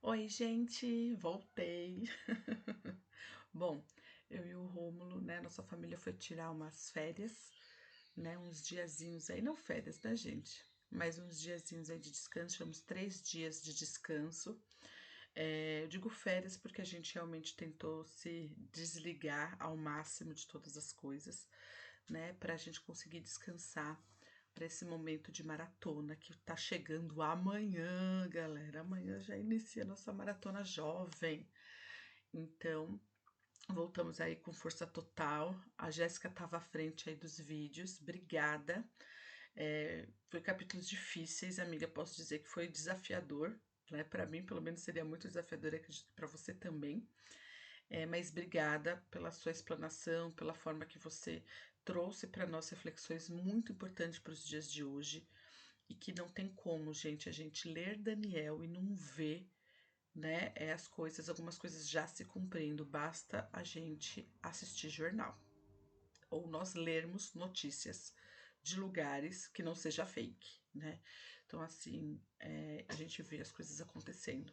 Oi, gente, voltei. Bom, eu e o Rômulo, né, nossa família foi tirar umas férias, né, uns diazinhos aí, não férias, né, gente? Mas uns diazinhos aí de descanso, tivemos 3 dias de descanso. Eu digo férias porque a gente realmente tentou se desligar ao máximo de todas as coisas, né, pra gente conseguir descansar para esse momento de maratona que tá chegando amanhã, galera. Amanhã já inicia a nossa maratona jovem. Então, voltamos aí com força total. A Jéssica estava à frente aí dos vídeos. Obrigada. Foi capítulos difíceis, amiga. Posso dizer que foi desafiador, né? Para mim, pelo menos, seria muito desafiador, acredito que para você também. Mas obrigada pela sua explanação, pela forma que você trouxe para nós reflexões muito importantes para os dias de hoje e que não tem como, gente, a gente ler Daniel e não ver, né, as coisas, algumas coisas já se cumprindo, basta a gente assistir jornal ou nós lermos notícias de lugares que não seja fake, né? Então, assim, a gente vê as coisas acontecendo.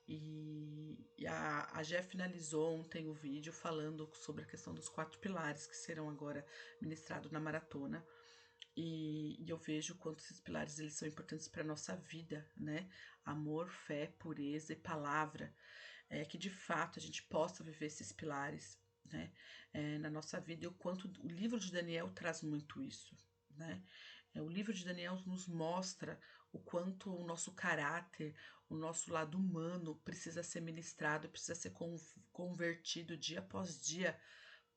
E a Jé finalizou ontem o vídeo falando sobre a questão dos 4 pilares que serão agora ministrados na maratona. E eu vejo quanto esses pilares eles são importantes para nossa vida, né? Amor, fé, pureza e palavra. Que de fato a gente possa viver esses pilares, né? Na nossa vida e o quanto o livro de Daniel traz muito isso, né? O livro de Daniel nos mostra o quanto o nosso caráter, o nosso lado humano precisa ser ministrado, precisa ser convertido dia após dia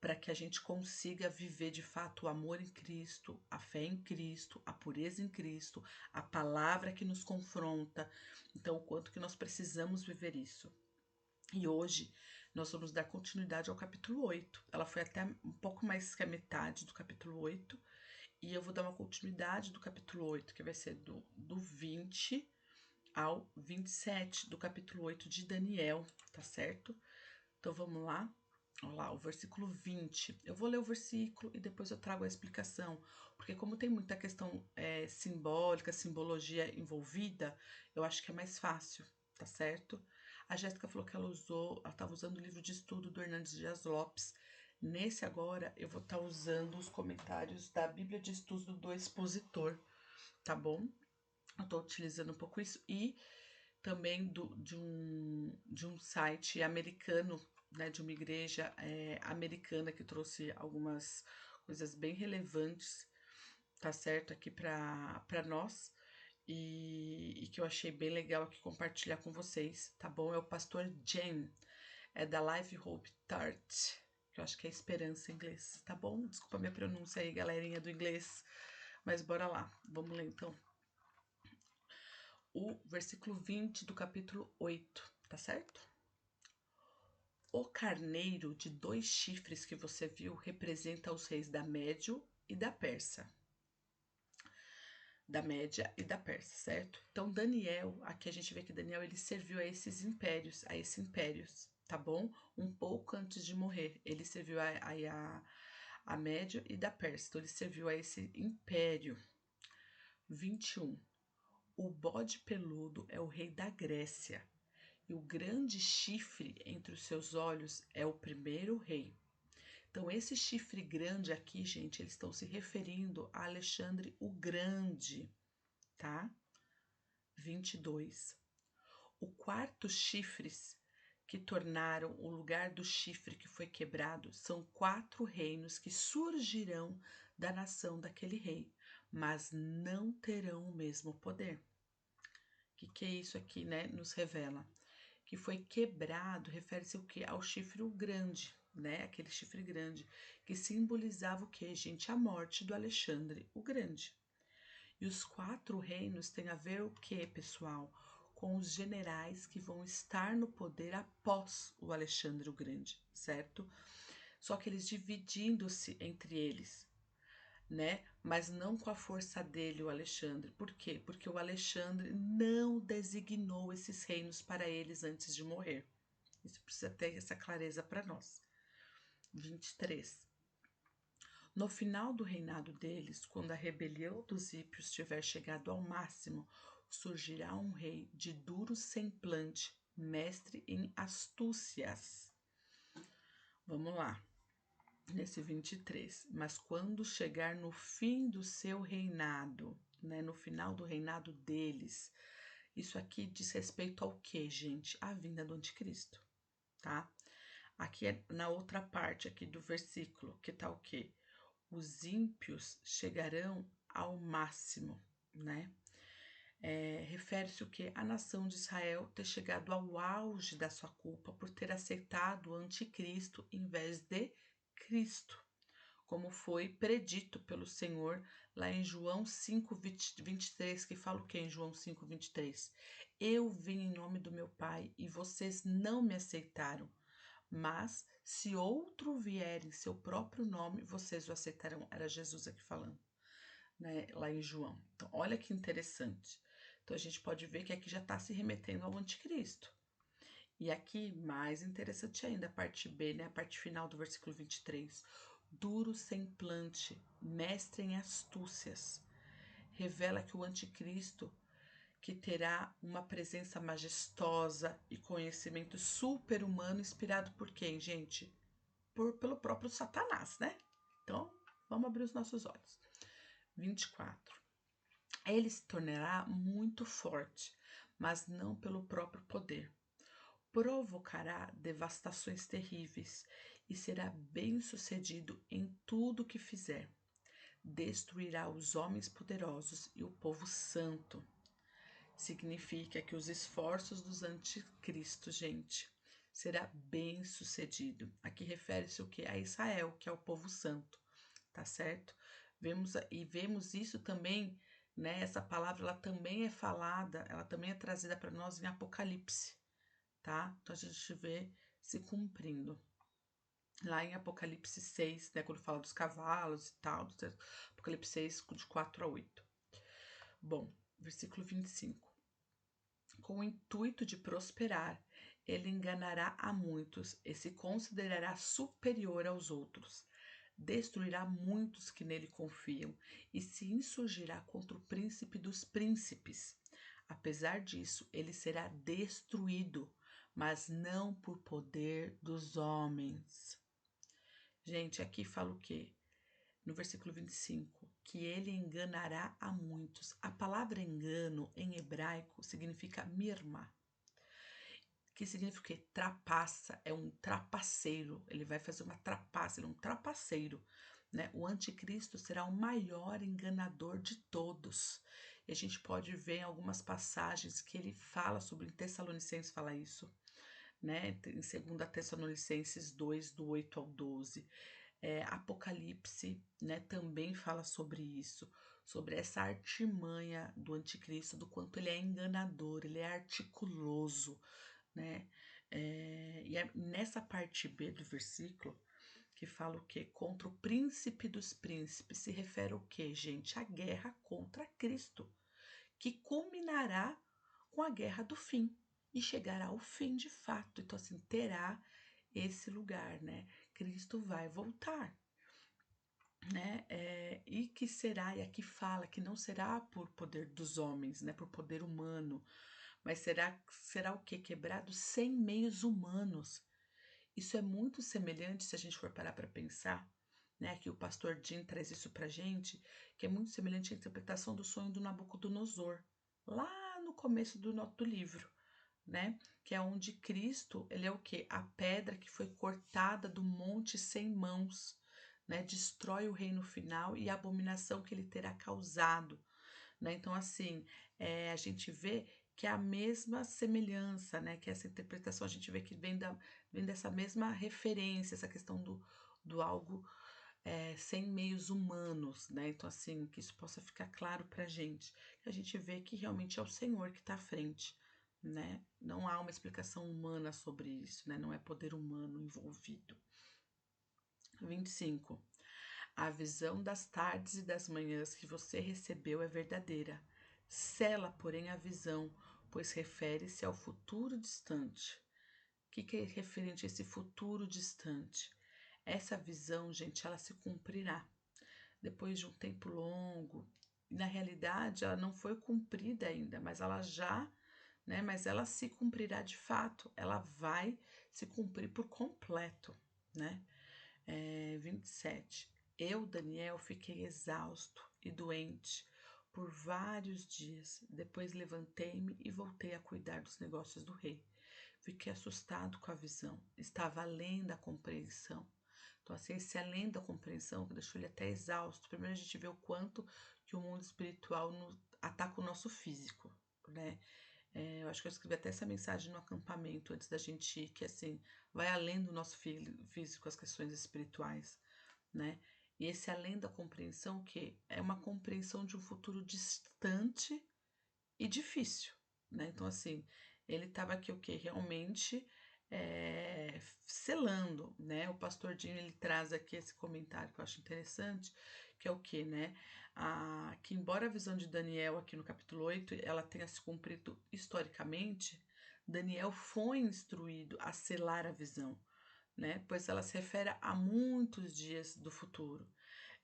para que a gente consiga viver de fato o amor em Cristo, a fé em Cristo, a pureza em Cristo, a palavra que nos confronta. Então, o quanto que nós precisamos viver isso. E hoje nós vamos dar continuidade ao capítulo 8. Ela foi até um pouco mais que a metade do capítulo 8. E eu vou dar uma continuidade do capítulo 8, que vai ser do 20 ao 27 do capítulo 8 de Daniel, tá certo? Então vamos lá. Olha lá, o versículo 20. Eu vou ler o versículo e depois eu trago a explicação, porque como tem muita questão simbólica, simbologia envolvida, eu acho que é mais fácil, tá certo? A Jéssica falou que ela estava usando o livro de estudo do Hernandes Dias Lopes. Nesse agora, eu vou estar usando os comentários da Bíblia de Estudo do Expositor, tá bom? Eu estou utilizando um pouco isso e também de um site americano, né, de uma igreja americana que trouxe algumas coisas bem relevantes, tá certo, aqui para nós e que eu achei bem legal aqui compartilhar com vocês, tá bom? É o pastor Jen, da Live Hope Church, que eu acho que é esperança em inglês, tá bom? Desculpa a minha pronúncia aí, galerinha do inglês, mas bora lá, vamos ler então o versículo 20 do capítulo 8, tá certo? O carneiro de 2 chifres que você viu representa os reis da Média e da Pérsia. Da Média e da Pérsia, certo? Então, Daniel, aqui a gente vê que Daniel ele serviu a esses impérios, tá bom? Um pouco antes de morrer, ele serviu a Média e da Pérsia, então ele serviu a esse império. 21. O bode peludo é o rei da Grécia, e o grande chifre entre os seus olhos é o primeiro rei. Então, esse chifre grande aqui, gente, eles estão se referindo a Alexandre o Grande, tá? 22. O quarto chifres que tornaram o lugar do chifre que foi quebrado são 4 reinos que surgirão da nação daquele rei, mas não terão o mesmo poder. O que é isso aqui, né? Nos revela que foi quebrado, refere-se ao que? Ao chifre grande, né? Aquele chifre grande, que simbolizava o que, gente? A morte do Alexandre o Grande. E os 4 reinos têm a ver o que, pessoal? Com os generais que vão estar no poder após o Alexandre o Grande, certo? Só que eles dividindo-se entre eles, né? Mas não com a força dele, o Alexandre. Por quê? Porque o Alexandre não designou esses reinos para eles antes de morrer. Isso precisa ter essa clareza para nós. 23. No final do reinado deles, quando a rebelião dos ímpios tiver chegado ao máximo, surgirá um rei de duro semblante mestre em astúcias. Vamos lá, nesse 23. Mas quando chegar no fim do seu reinado, né, no final do reinado deles, isso aqui diz respeito ao que, gente? A vinda do anticristo, tá? Aqui é na outra parte aqui do versículo, que tá o quê? Os ímpios chegarão ao máximo, né? Refere-se o quê? A nação de Israel ter chegado ao auge da sua culpa por ter aceitado o anticristo em vez de Cristo, como foi predito pelo Senhor lá em João 5:23, que fala o quê em João 5:23? Eu vim em nome do meu Pai e vocês não me aceitaram, mas se outro vier em seu próprio nome, vocês o aceitarão. Era Jesus aqui falando, né, lá em João. Então, olha que interessante. Então, a gente pode ver que aqui já está se remetendo ao anticristo. E aqui, mais interessante ainda, a parte B, né, a parte final do versículo 23. Duro semblante, mestre em astúcias. Revela que o anticristo, que terá uma presença majestosa e conhecimento super-humano, inspirado por quem, gente? Pelo próprio Satanás, né? Então, vamos abrir os nossos olhos. 24. Ele se tornará muito forte, mas não pelo próprio poder. Provocará devastações terríveis e será bem-sucedido em tudo que fizer. Destruirá os homens poderosos e o povo santo. Significa que os esforços dos anticristos, gente, será bem-sucedido. Aqui refere-se o que? A Israel, que é o povo santo, tá certo? Vemos isso também, né? Essa palavra ela também é falada, ela também é trazida para nós em Apocalipse, tá? Então a gente vê se cumprindo. Lá em Apocalipse 6, né, quando fala dos cavalos e tal, Apocalipse 6, de 4 a 8. Bom, versículo 25. Com o intuito de prosperar, ele enganará a muitos e se considerará superior aos outros. Destruirá muitos que nele confiam e se insurgirá contra o príncipe dos príncipes. Apesar disso, ele será destruído, mas não por poder dos homens. Gente, aqui fala o quê? No versículo 25, que ele enganará a muitos. A palavra engano em hebraico significa mirma, que significa o quê? Trapaça, é um trapaceiro, ele vai fazer uma trapaça, ele é um trapaceiro, né? O anticristo será o maior enganador de todos. E a gente pode ver em algumas passagens que ele fala sobre, em Tessalonicenses fala isso, né? Em 2 Tessalonicenses 2, do 8 ao 12. Apocalipse, né, também fala sobre isso, sobre essa artimanha do anticristo, do quanto ele é enganador, ele é articuloso, né? E é nessa parte B do versículo que fala o quê? Contra o príncipe dos príncipes, se refere ao quê, gente? A guerra contra Cristo, que culminará com a guerra do fim e chegará ao fim de fato. Então, assim, terá esse lugar, né? Cristo vai voltar, né? E que será, e aqui fala que não será por poder dos homens, né? Por poder humano, mas será o quê? Quebrado sem meios humanos. Isso é muito semelhante, se a gente for parar para pensar, né? Que o pastor Jim traz isso pra gente, que é muito semelhante à interpretação do sonho do Nabucodonosor, lá no começo do livro, né? Que é onde Cristo, ele é o quê? A pedra que foi cortada do monte sem mãos, né? Destrói o reino final e a abominação que ele terá causado, né? Então, assim, a gente vê que é a mesma semelhança, né? Que essa interpretação a gente vê que vem dessa mesma referência, essa questão do algo sem meios humanos, né? Então, assim, que isso possa ficar claro pra gente, que a gente vê que realmente é o Senhor que está à frente, né? Não há uma explicação humana sobre isso, né? Não é poder humano envolvido. 25. A visão das tardes e das manhãs que você recebeu é verdadeira. Sela, porém, a visão, pois refere-se ao futuro distante. O que é referente a esse futuro distante? Essa visão, gente, ela se cumprirá depois de um tempo longo. Na realidade, ela não foi cumprida ainda, mas ela já, né? Mas ela se cumprirá de fato, ela vai se cumprir por completo, né? 27. Eu, Daniel, fiquei exausto e doente por vários dias. Depois levantei-me e voltei a cuidar dos negócios do rei. Fiquei assustado com a visão, estava além da compreensão. Então, assim, esse além da compreensão que deixou ele até exausto. Primeiro a gente vê o quanto que o mundo espiritual ataca o nosso físico, né? Eu acho que eu escrevi até essa mensagem no acampamento antes da gente ir, que assim, vai além do nosso físico as questões espirituais, né? E esse além da compreensão, que é uma compreensão de um futuro distante e difícil, né? Então, assim, ele estava aqui o que? Realmente selando, né? O pastor Dinho, ele traz aqui esse comentário que eu acho interessante, que é o que, né? Que embora a visão de Daniel aqui no capítulo 8, ela tenha se cumprido historicamente, Daniel foi instruído a selar a visão, né? Pois ela se refere a muitos dias do futuro.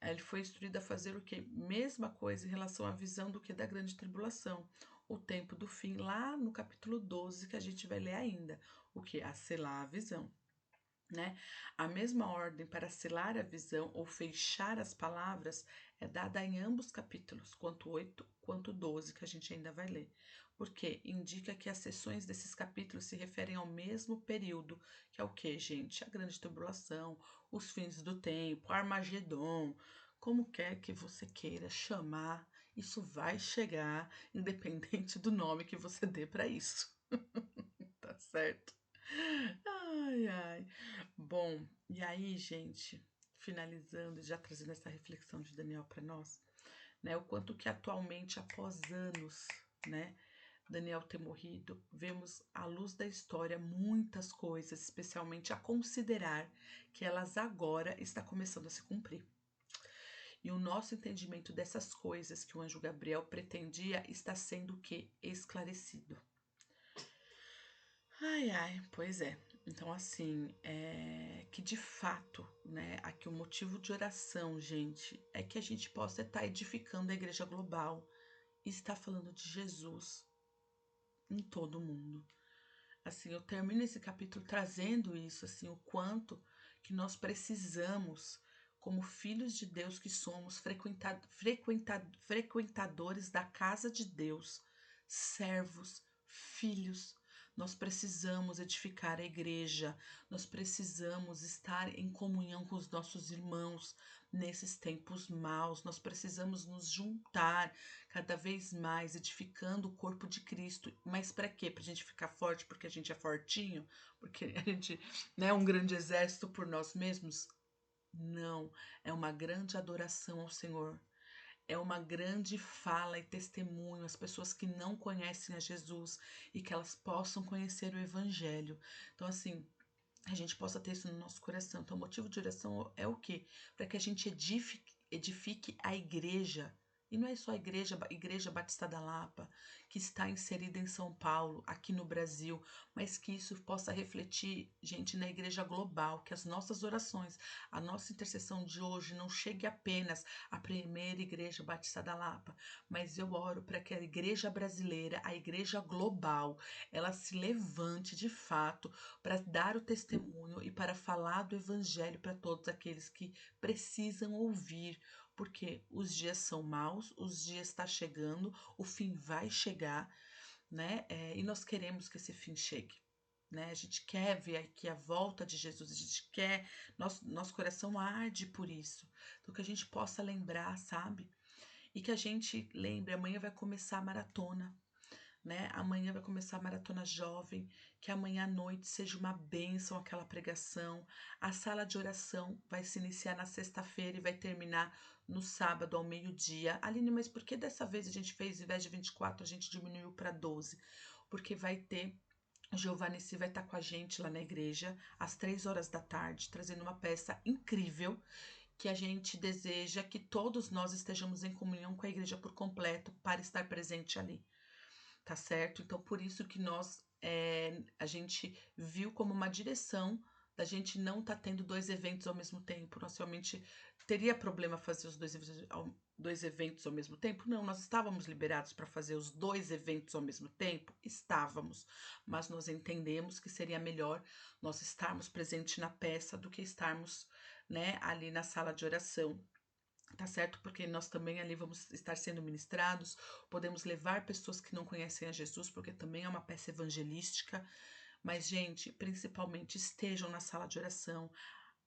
Ele foi instruído a fazer o que? Mesma coisa em relação à visão do que da grande tribulação, o tempo do fim, lá no capítulo 12, que a gente vai ler ainda. O que? A selar a visão, né? A mesma ordem para selar a visão ou fechar as palavras é dada em ambos capítulos, quanto 8 quanto 12, que a gente ainda vai ler. Porque indica que as sessões desses capítulos se referem ao mesmo período, que é o que, gente? A grande tribulação, os fins do tempo, Armagedon, como quer que você queira chamar, isso vai chegar, independente do nome que você dê para isso. Tá certo? Ai, ai. Bom, e aí, gente, finalizando e já trazendo essa reflexão de Daniel para nós, né? O quanto que atualmente, após anos, né, Daniel ter morrido, vemos à luz da história muitas coisas, especialmente a considerar que elas agora está começando a se cumprir. E o nosso entendimento dessas coisas que o anjo Gabriel pretendia está sendo o que? Esclarecido. Ai, ai, pois é. Então, assim, que de fato, né, aqui o motivo de oração, gente, é que a gente possa estar edificando a igreja global e estar falando de Jesus em todo o mundo. Assim, eu termino esse capítulo trazendo isso, assim, o quanto que nós precisamos, como filhos de Deus que somos, frequentadores da casa de Deus, servos, filhos. Nós precisamos edificar a igreja, nós precisamos estar em comunhão com os nossos irmãos nesses tempos maus, nós precisamos nos juntar cada vez mais, edificando o corpo de Cristo. Mas para quê? Para a gente ficar forte porque a gente é fortinho? Porque a gente não é um grande exército por nós mesmos? Não, é uma grande adoração ao Senhor. É uma grande fala e testemunho às pessoas que não conhecem a Jesus e que elas possam conhecer o Evangelho. Então, assim, a gente possa ter isso no nosso coração. Então, o motivo de oração é o quê? Para que a gente edifique a igreja. E não é só a igreja Batista da Lapa, que está inserida em São Paulo, aqui no Brasil, mas que isso possa refletir, gente, na igreja global, que as nossas orações, a nossa intercessão de hoje não chegue apenas à primeira igreja Batista da Lapa, mas eu oro para que a igreja brasileira, a igreja global, ela se levante de fato para dar o testemunho e para falar do evangelho para todos aqueles que precisam ouvir, porque os dias são maus, os dias está chegando, o fim vai chegar, né? E nós queremos que esse fim chegue. Né? A gente quer ver aqui a volta de Jesus, a gente quer, nosso coração arde por isso. Então que a gente possa lembrar, sabe? E que a gente lembre, amanhã vai começar a maratona, né? Amanhã vai começar a Maratona Jovem, que amanhã à noite seja uma bênção aquela pregação. A sala de oração vai se iniciar na sexta-feira e vai terminar no sábado ao meio-dia. Aline, mas por que dessa vez a gente fez, ao invés de 24, a gente diminuiu para 12? Porque vai ter Giovannici vai estar com a gente lá na igreja às 3 horas da tarde, trazendo uma peça incrível que a gente deseja que todos nós estejamos em comunhão com a igreja por completo para estar presente ali, tá certo? Então, por isso que a gente viu como uma direção da gente não estar tendo 2 eventos ao mesmo tempo. Nós realmente teria problema fazer os 2 eventos ao mesmo tempo? Não, nós estávamos liberados para fazer os 2 eventos ao mesmo tempo? Estávamos, mas nós entendemos que seria melhor nós estarmos presentes na peça do que estarmos, né, ali na sala de oração. Tá certo? Porque nós também ali vamos estar sendo ministrados, podemos levar pessoas que não conhecem a Jesus, porque também é uma peça evangelística. Mas, gente, principalmente estejam na sala de oração.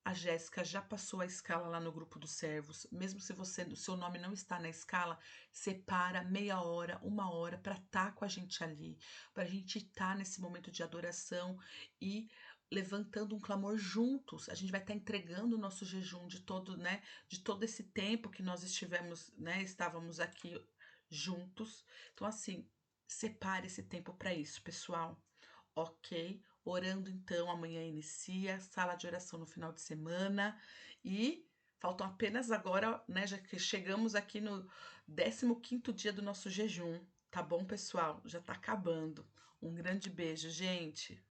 A Jéssica já passou a escala lá no grupo dos servos. Mesmo se o seu nome não está na escala, separa meia hora, 1 hora para estar com a gente ali, para a gente estar nesse momento de adoração e levantando um clamor juntos. A gente vai estar entregando o nosso jejum de todo, né, de todo esse tempo que nós estivemos, né, estávamos aqui juntos. Então, assim, separe esse tempo para isso, pessoal. Ok? Orando então, amanhã inicia, sala de oração no final de semana e faltam apenas agora, né, já que chegamos aqui no 15º dia do nosso jejum, tá bom, pessoal? Já tá acabando. Um grande beijo, gente.